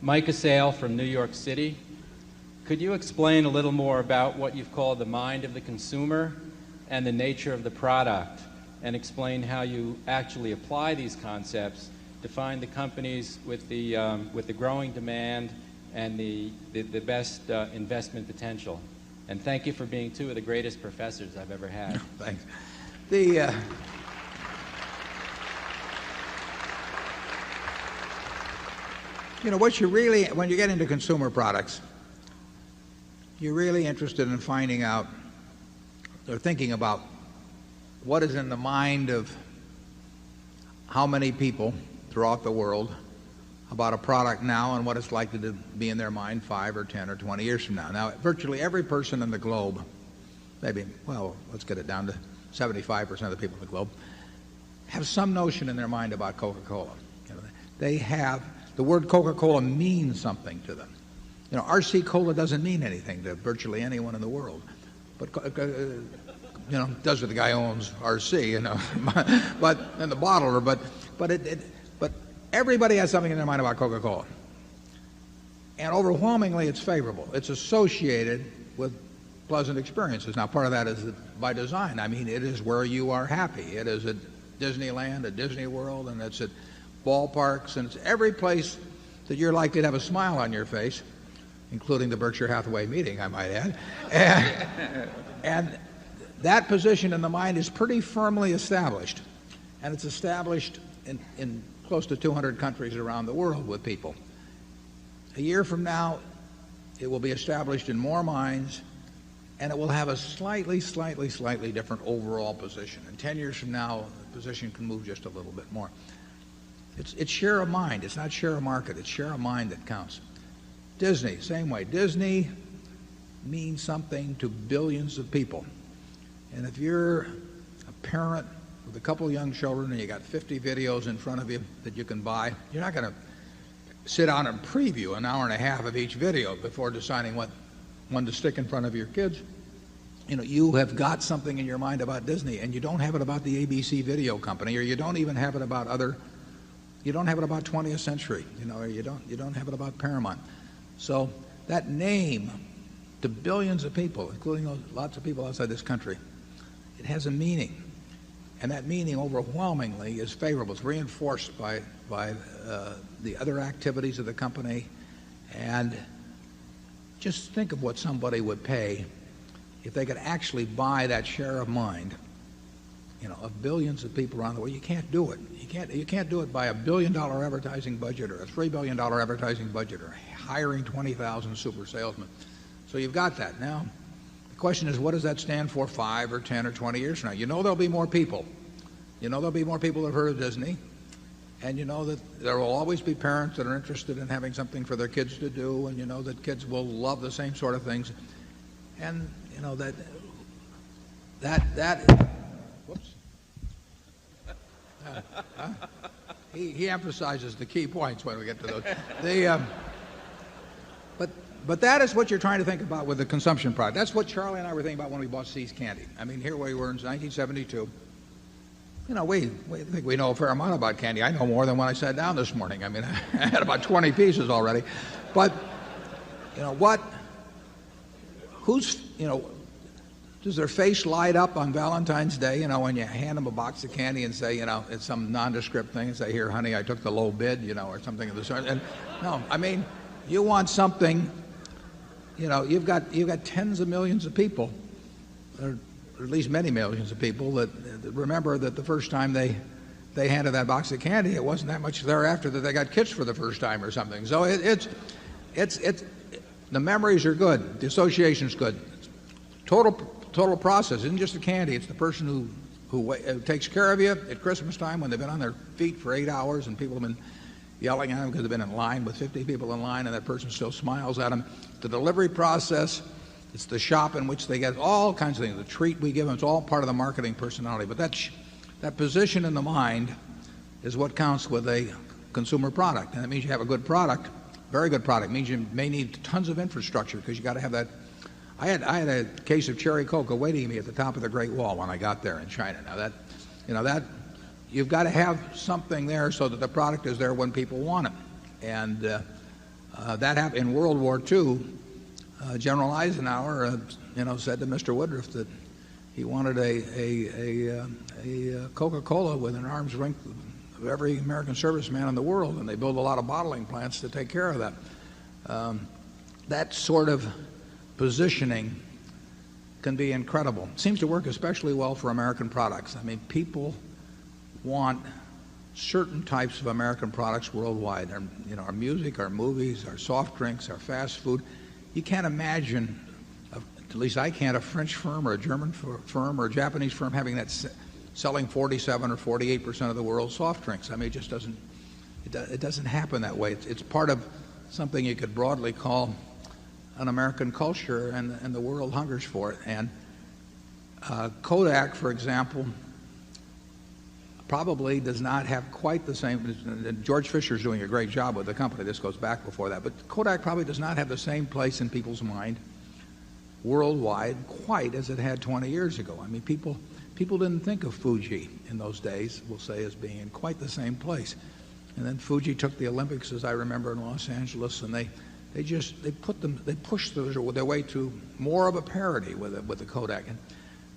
Mike Assail from New York City. Could you explain a little more about what you've called the mind of the consumer and the nature of the product, and explain how you actually apply these concepts to find the companies with the growing demand and the best investment potential? And thank you for being two of the greatest professors I've ever had. Thanks. What you really, when you get into consumer products, you're really interested in finding out or thinking about what is in the mind of how many people throughout the world about a product now and what it's likely to be in their mind 5 or 10 or 20 years from now. Now, virtually every person in the globe, maybe, well, let's get it down to 75% of the people in the globe, have some notion in their mind about Coca-Cola. They have, the word Coca-Cola means something to them. RC Cola doesn't mean anything to virtually anyone in the world. But, does with the guy who owns RC, but, and the bottler, but everybody has something in their mind about Coca-Cola. And overwhelmingly, it's favorable. It's associated with pleasant experiences. Now, part of that is by design. I mean, it is where you are happy. It is at Disneyland, at Disney World, and it's at ballparks, and it's every place that you're likely to have a smile on your face, including the Berkshire Hathaway meeting, I might add. And that position in the mind is pretty firmly established. And it's established in close to 200 countries around the world with people. A year from now, it will be established in more minds, and it will have a slightly different overall position. And 10 years from now, the position can move just a little bit more. It's share of mind. It's not share of market. It's share of mind that counts. Disney, same way. Disney means something to billions of people. And if you're a parent with a couple of young children and you got 50 videos in front of you that you can buy, you're not going to sit down and preview an hour and a half of each video before deciding what one to stick in front of your kids. You have got something in your mind about Disney, and you don't have it about the ABC video company, or you don't even have it about you don't have it about 20th Century, or you don't have it about Paramount. So that name, to billions of people, including lots of people outside this country, it has a meaning. And that meaning overwhelmingly is favorable. It's reinforced by the other activities of the company. And just think of what somebody would pay if they could actually buy that share of mind, of billions of people around the world. You can't do it. You can't do it by $1 billion advertising budget or a $3 billion advertising budget or hiring 20,000 super salesmen. So you've got that. Now, the question is, what does that stand for 5 or 10 or 20 years from now? There'll be more people. There'll be more people that have heard of Disney. And that there will always be parents that are interested in having something for their kids to do. And that kids will love the same sort of things. And, whoops. He emphasizes the key points when we get to those. But that is what you're trying to think about with the consumption product. That's what Charlie and I were thinking about when we bought See's Candy. I mean, here we were in 1972. We think we know a fair amount about candy. I know more than when I sat down this morning. I mean, I had about 20 pieces already. But, does their face light up on Valentine's Day, when you hand them a box of candy and say, it's some nondescript thing and say, here, honey, I took the low bid, or something of the sort. And no, I mean, you want something, you've got tens of millions of people, or at least many millions of people that remember that the first time they handed that box of candy, it wasn't that much thereafter that they got kissed for the first time or something. So it's the memories are good, the association's good. Total process isn't just the candy. It's the person who takes care of you at Christmas time when they've been on their feet for 8 hours and people have been yelling at them because they've been in line with 50 people in line and that person still smiles at them. The delivery process, it's the shop in which they get all kinds of things. The treat we give them, it's all part of the marketing personality. But that position in the mind is what counts with a consumer product. And that means you have a good product, very good product. It means you may need tons of infrastructure because you got to have that. I had a case of cherry coke awaiting me at the top of the Great Wall when I got there in China. Now that you've got to have something there so that the product is there when people want it. And That happened in World War II. General Eisenhower, said to Mr. Woodruff that he wanted a Coca-Cola within arm's length of every American serviceman in the world, and they built a lot of bottling plants to take care of that. That sort of positioning can be incredible. It seems to work especially well for American products. I mean, people want certain types of American products worldwide. Our music, our movies, our soft drinks, our fast food. You can't imagine, at least I can't, a French firm or a German firm or a Japanese firm having that selling 47 or 48% of the world's soft drinks. I mean, it just doesn't happen that way. It's part of something you could broadly call an American culture, and the world hungers for it. And Kodak, for example, probably does not have quite the same. George Fisher's doing a great job with the company. This goes back before that. But Kodak probably does not have the same place in people's mind worldwide quite as it had 20 years ago. I mean, people didn't think of Fuji in those days, we'll say, as being in quite the same place. And then Fuji took the Olympics, as I remember, in Los Angeles, and they pushed their way to more of a parity with the Kodak. And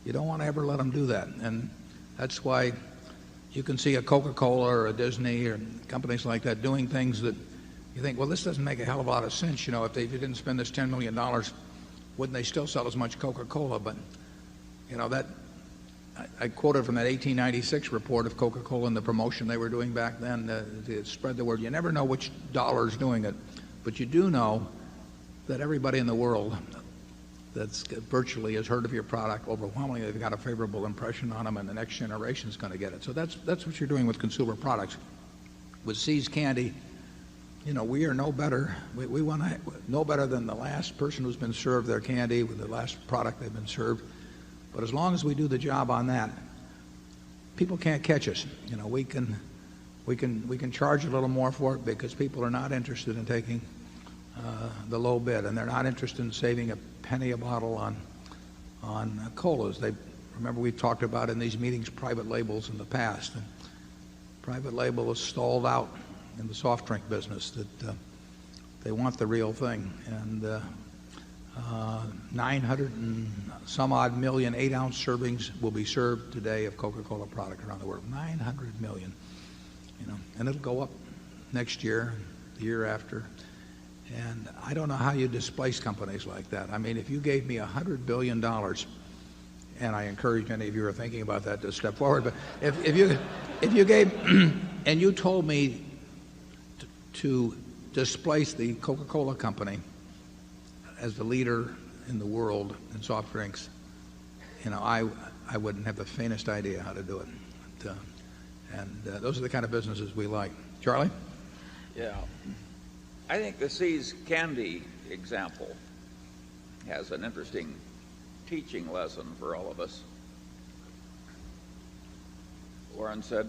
you don't want to ever let them do that. And that's why you can see a Coca-Cola or a Disney or companies like that doing things that you think, well, this doesn't make a hell of a lot of sense. If you didn't spend this $10 million, wouldn't they still sell as much Coca-Cola? But, I quoted from that 1896 report of Coca-Cola and the promotion they were doing back then to spread the word. You never know which dollar is doing it, but you do know that everybody in the world that's virtually has heard of your product. Overwhelmingly, they've got a favorable impression on them, and the next generation is going to get it. So that's what you're doing with consumer products. With See's Candy, we are no better. We want to no better than the last person who's been served their candy with the last product they've been served. But as long as we do the job on that, people can't catch us. We can charge a little more for it because people are not interested in taking the low bid, and they're not interested in saving a penny a bottle on colas. Remember, we've talked about in these meetings private labels in the past. And private label has stalled out in the soft drink business. That they want the real thing. And 900 and some odd million 8-ounce servings will be served today of Coca-Cola product around the world. 900 million, and it'll go up next year, the year after. And I don't know how you displace companies like that. I mean, if you gave me $100 billion, and I encourage any of you who are thinking about that to step forward, but if you gave, and you told me to displace the Coca-Cola company as the leader in the world in soft drinks, I wouldn't have the faintest idea how to do it. Those are the kind of businesses we like. Charlie? Yeah. I think the See's Candy example has an interesting teaching lesson for all of us. Warren said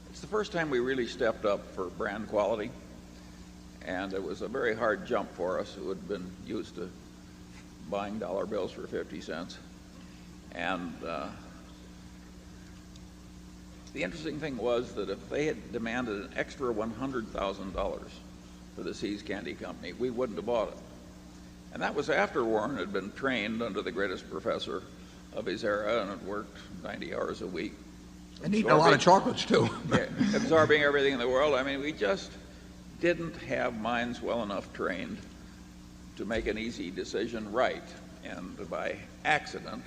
it's the first time we really stepped up for brand quality, and it was a very hard jump for us who had been used to buying dollar bills for 50 cents. And the interesting thing was that if they had demanded an extra $100,000 for the See's Candy Company, we wouldn't have bought it. And that was after Warren had been trained under the greatest professor of his era and had worked 90 hours a week. And eating a lot of chocolates, too. Absorbing everything in the world. I mean, we just didn't have minds well enough trained to make an easy decision right. And by accident,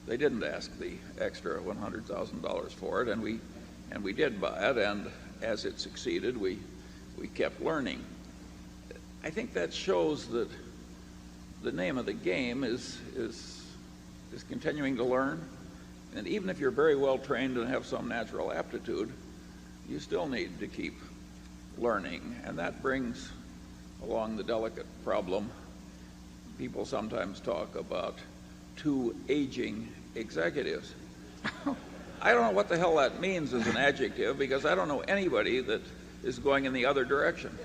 they didn't ask the extra $100,000 for it, and we did buy it, and as it succeeded, we kept learning. I think that shows that the name of the game is continuing to learn, and even if you're very well trained and have some natural aptitude, you still need to keep learning, and that brings along the delicate problem. People sometimes talk about two aging executives. I don't know what the hell that means as an adjective, because I don't know anybody that is going in the other direction.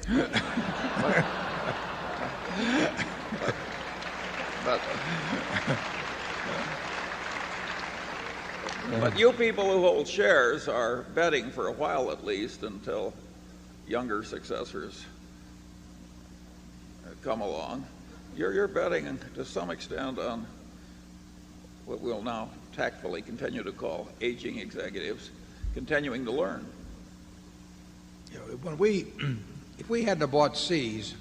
But you people who hold shares are betting for a while at least until younger successors come along, you're betting to some extent on what we'll now tactfully continue to call aging executives continuing to learn. You know, if we hadn't bought Seas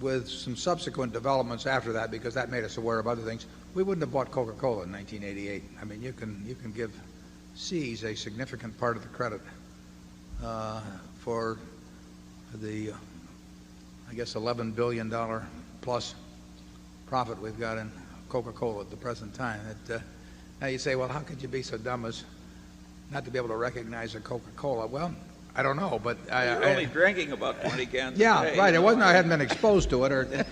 with some subsequent developments after that, because that made us aware of other things, we wouldn't have bought Coca-Cola in 1988. I mean, you can give Seas a significant part of the credit for the, I guess, $11 billion plus profit we've got in Coca-Cola at the present time. Now you say, well, how could you be so dumb as not to be able to recognize a Coca-Cola? Well, I don't know, but you're only drinking about 20 cans. Yeah, a day, right. You It know? wasn't I hadn't been exposed to it,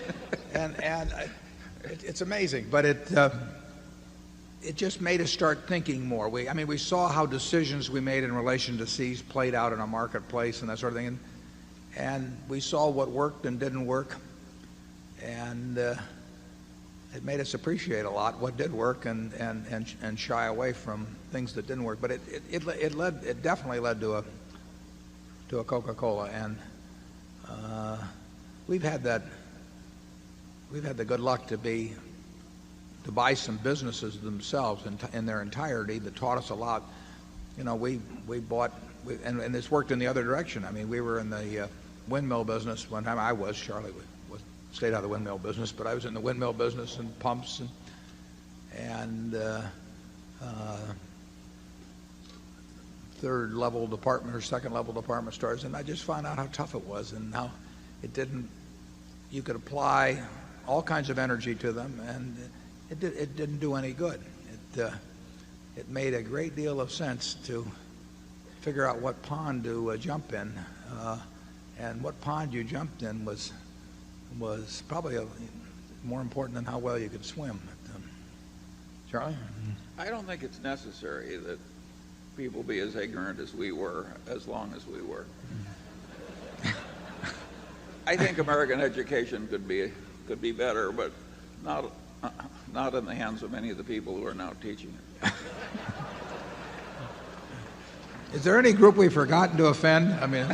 it's amazing. But it just made us start thinking more. We saw how decisions we made in relation to Seas played out in a marketplace and that sort of thing, and we saw what worked and didn't work, and it made us appreciate a lot what did work and shy away from things that didn't work. But it definitely led to a Coca-Cola, and we've had the good luck to buy some businesses themselves in their entirety that taught us a lot. You know, we bought, and it's worked in the other direction. I mean, we were in the windmill business one time. Charlie stayed out of the windmill business, but I was in the windmill business and pumps and third level department or second level department stores, and I just found out how tough it was and how you could apply all kinds of energy to them, and it didn't do any good. It made a great deal of sense to figure out what pond to jump in, and what pond you jumped in was probably more important than how well you could swim. Charlie? I don't think it's necessary that people be as ignorant as we were, as long as we were. I think American education could be better, but not in the hands of many of the people who are now teaching it. Is there any group we've forgotten to offend? I mean.